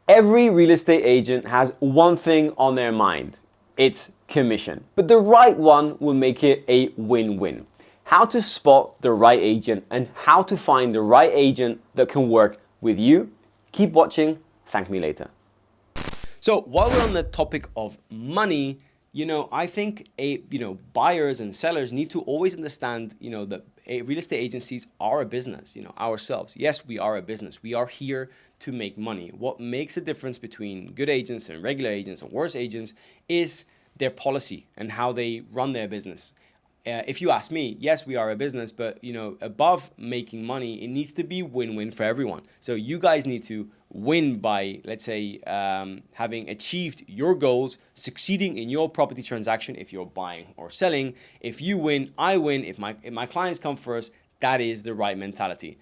Every real estate agent has one thing on their mind. It's commission. But the right one will make it a win-win. How to spot the right agent and how to find the right agent that can work with you. Keep watching. Thank me later. So while we're on the topic of money, I think buyers and sellers need to always understand, that real estate agencies are a business, ourselves. Yes, we are a business. We are here to make money. What makes a difference between good agents and regular agents and worse agents is their policy and how they run their business. If you ask me, yes, we are a business, but above making money, it needs to be win-win for everyone. So you guys need to win by, let's say, having achieved your goals, succeeding in your property transaction. If you're buying or selling, if you win, I win. If my clients come first, that is the right mentality.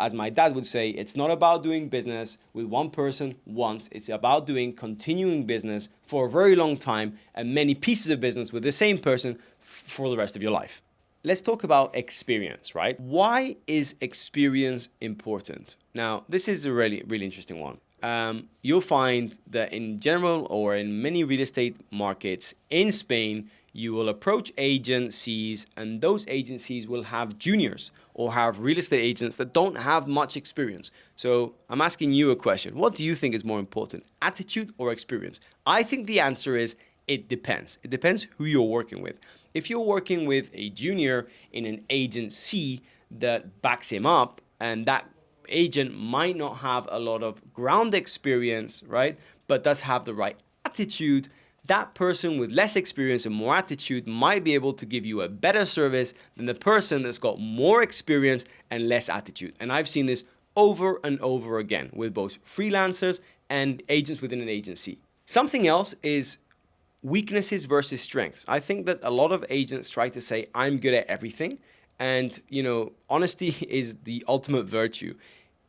As my dad would say, it's not about doing business with one person once. It's about doing continuing business for a very long time and many pieces of business with the same person for the rest of your life. Let's talk about experience, right? Why is experience important? Now, this is a really, really interesting one. You'll find that in general or in many real estate markets in Spain, you will approach agencies and those agencies will have juniors or have real estate agents that don't have much experience. So I'm asking you a question. What do you think is more important, attitude or experience? I think the answer is it depends. It depends who you're working with. If you're working with a junior in an agency that backs him up and that agent might not have a lot of ground experience, right, but does have the right attitude, that person with less experience and more attitude might be able to give you a better service than the person that's got more experience and less attitude. And I've seen this over and over again with both freelancers and agents within an agency. Something else is weaknesses versus strengths. I think that a lot of agents try to say, I'm good at everything. And, honesty is the ultimate virtue.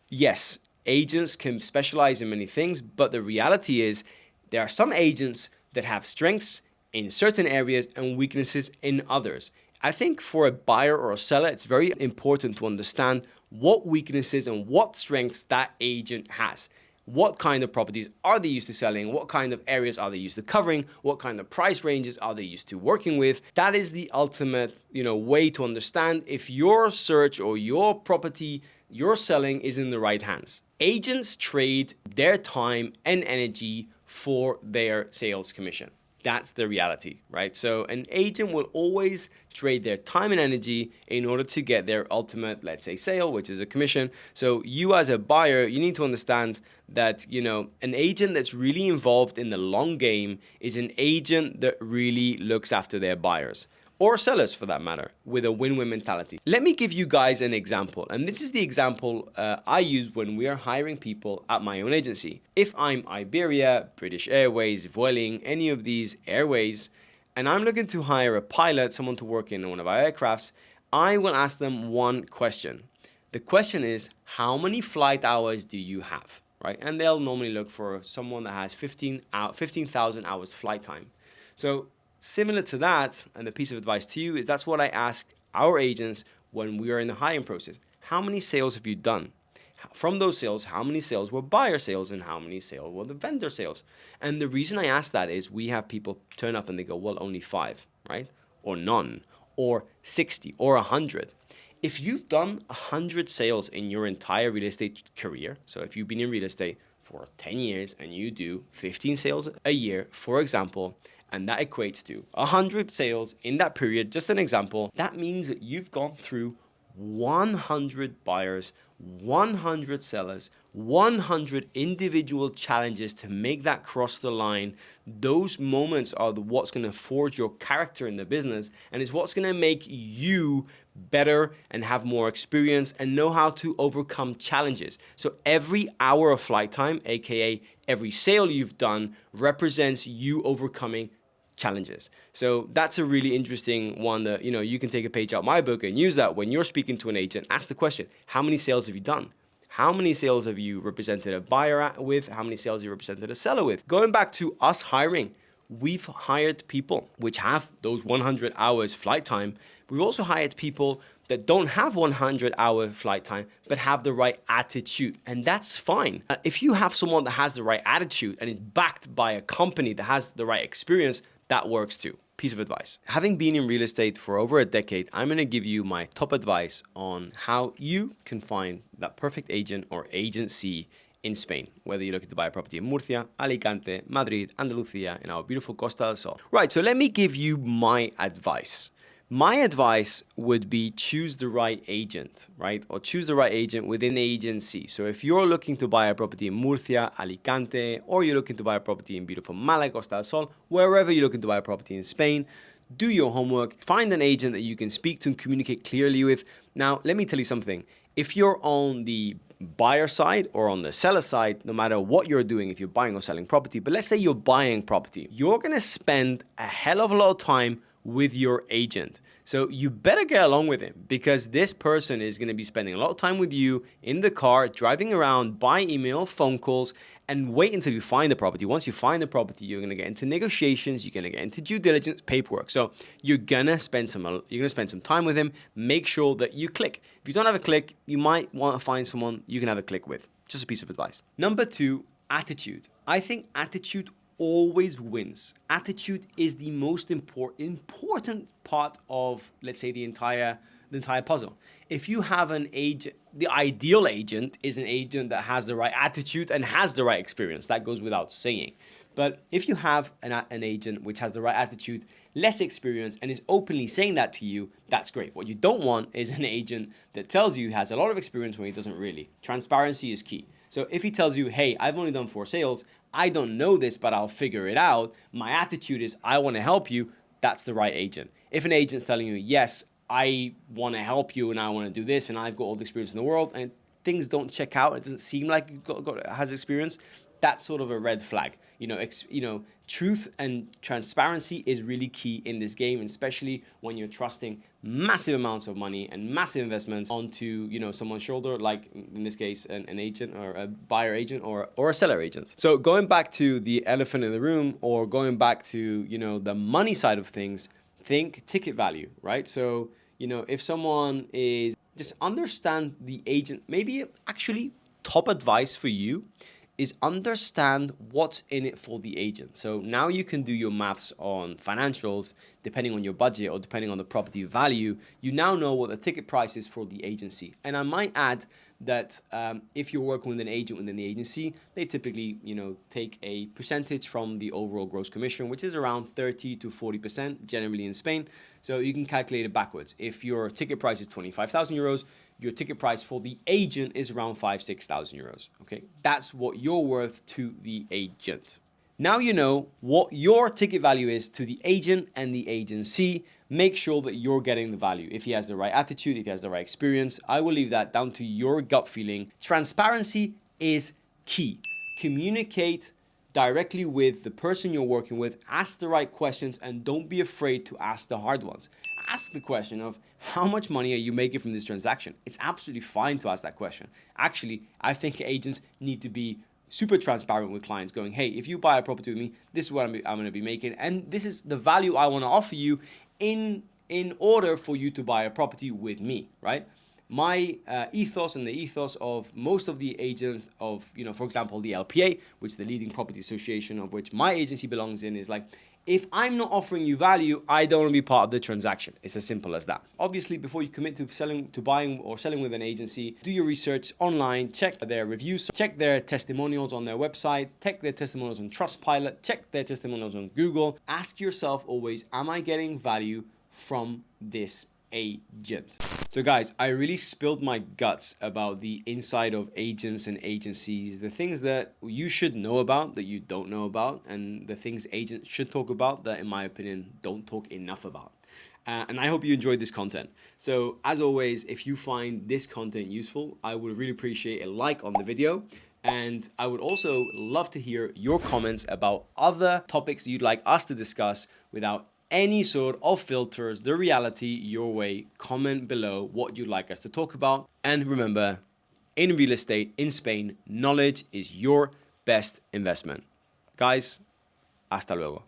Yes, agents can specialize in many things, but the reality is there are some agents that have strengths in certain areas and weaknesses in others. I think for a buyer or a seller, it's very important to understand what weaknesses and what strengths that agent has. What kind of properties are they used to selling? What kind of areas are they used to covering? What kind of price ranges are they used to working with? That is the ultimate, way to understand if your search or your property you're selling is in the right hands. Agents trade their time and energy for their sales commission. That's the reality, right? So an agent will always trade their time and energy in order to get their ultimate, let's say, sale, which is a commission. So you as a buyer, you need to understand that, an agent that's really involved in the long game is an agent that really looks after their buyers. Or sellers for that matter, with a win-win mentality. Let me give you guys an example. And this is the example I use when we are hiring people at my own agency. If I'm Iberia, British Airways, Vueling, any of these airways, and I'm looking to hire a pilot, someone to work in one of our aircrafts, I will ask them one question. The question is, how many flight hours do you have, right? And they'll normally look for someone that has 15,000 hours flight time. So similar to that, and the piece of advice to you is that's what I ask our agents when we are in the hiring process. How many sales have you done? From those sales, how many sales were buyer sales and how many sales were the vendor sales? And the reason I ask that is we have people turn up and they go, well, only 5, right? Or none, or 60, or 100. If you've done 100 sales in your entire real estate career, so if you've been in real estate for 10 years and you do 15 sales a year, for example, and that equates to 100 sales in that period, just an example, that means that you've gone through 100 buyers, 100 sellers, 100 individual challenges to make that cross the line. Those moments are what's going to forge your character in the business, and it's what's going to make you better and have more experience and know how to overcome challenges. So every hour of flight time, aka every sale you've done, represents you overcoming challenges. So that's a really interesting one that, you can take a page out of my book and use that when you're speaking to an agent. Ask the question, how many sales have you done? How many sales have you represented a buyer with? How many sales have you represented a seller with? Going back to us hiring, we've hired people which have those 100 hours flight time, We've also hired people that don't have 100-hour flight time, but have the right attitude. And that's fine. If you have someone that has the right attitude and is backed by a company that has the right experience, that works too. Piece of advice. Having been in real estate for over a decade, I'm gonna give you my top advice on how you can find that perfect agent or agency in Spain, whether you're looking to buy a property in Murcia, Alicante, Madrid, Andalucía, in our beautiful Costa del Sol. Right, so let me give you my advice. My advice would be choose the right agent, right? Or choose the right agent within the agency. So if you're looking to buy a property in Murcia, Alicante, or you're looking to buy a property in beautiful Malaga, Costa del Sol, wherever you're looking to buy a property in Spain, do your homework, find an agent that you can speak to and communicate clearly with. Now, let me tell you something. If you're on the buyer side or on the seller side, no matter what you're doing, if you're buying or selling property, but let's say you're buying property, you're gonna spend a hell of a lot of time with your agent. So you better get along with him, because this person is going to be spending a lot of time with you in the car, driving around, by email, phone calls, and wait until you find the property. Once you find the property, you're going to get into negotiations, you're going to get into due diligence, paperwork. So you're going to spend some time with him. Make sure that you click. If you don't have a click, you might want to find someone you can have a click with. Just a piece of advice. Number 2, attitude. I think attitude always wins. Attitude is the most important part of, let's say, the entire puzzle. If you have an agent, the ideal agent is an agent that has the right attitude and has the right experience. That goes without saying. But if you have an agent which has the right attitude, less experience, and is openly saying that to you, that's great. What you don't want is an agent that tells you he has a lot of experience when he doesn't really. Transparency is key. So if he tells you, hey, I've only done 4 sales, I don't know this, but I'll figure it out. My attitude is I want to help you. That's the right agent. If an agent's telling you, yes, I want to help you and I want to do this and I've got all the experience in the world, and things don't check out, it doesn't seem like you has experience, that's sort of a red flag. Truth and transparency is really key in this game, especially when you're trusting massive amounts of money and massive investments onto, someone's shoulder, like in this case, an agent or a buyer agent or a seller agent. So going back to the elephant in the room, or going back to, the money side of things, think ticket value, right? So, if someone is, just understand the agent. Maybe actually top advice for you is understand what's in it for the agent. So now you can do your maths on financials, depending on your budget or depending on the property value. You now know what the ticket price is for the agency. And I might add that if you're working with an agent within the agency, they typically, take a percentage from the overall gross commission, which is around 30 to 40% generally in Spain. So you can calculate it backwards. If your ticket price is 25,000 euros, your ticket price for the agent is around 5,000-6,000 euros. Okay, that's what you're worth to the agent. Now you know what your ticket value is to the agent and the agency. Make sure that you're getting the value. If he has the right attitude, if he has the right experience, I will leave that down to your gut feeling. Transparency is key. Communicate directly with the person you're working with. Ask the right questions and don't be afraid to ask the hard ones. Ask the question of how much money are you making from this transaction? It's absolutely fine to ask that question. Actually, I think agents need to be super transparent with clients, going, hey, if you buy a property with me, this is what I'm going to be making, and this is the value I want to offer you in order for you to buy a property with me, right? My ethos and the ethos of most of the agents of, for example, the LPA, which is the leading property association of which my agency belongs in, is like, if I'm not offering you value, I don't want to be part of the transaction. It's as simple as that. Obviously, before you commit to buying or selling with an agency, do your research online, check their reviews, check their testimonials on their website, check their testimonials on Trustpilot, check their testimonials on Google. Ask yourself always, am I getting value from this agent? So guys, I really spilled my guts about the inside of agents and agencies, the things that you should know about that you don't know about, and the things agents should talk about that, in my opinion, don't talk enough about. And I hope you enjoyed this content. So as always, if you find this content useful, I would really appreciate a like on the video. And I would also love to hear your comments about other topics you'd like us to discuss without any sort of filters, the reality your way. Comment below what you'd like us to talk about. And remember, in real estate in Spain, knowledge is your best investment. Guys, hasta luego.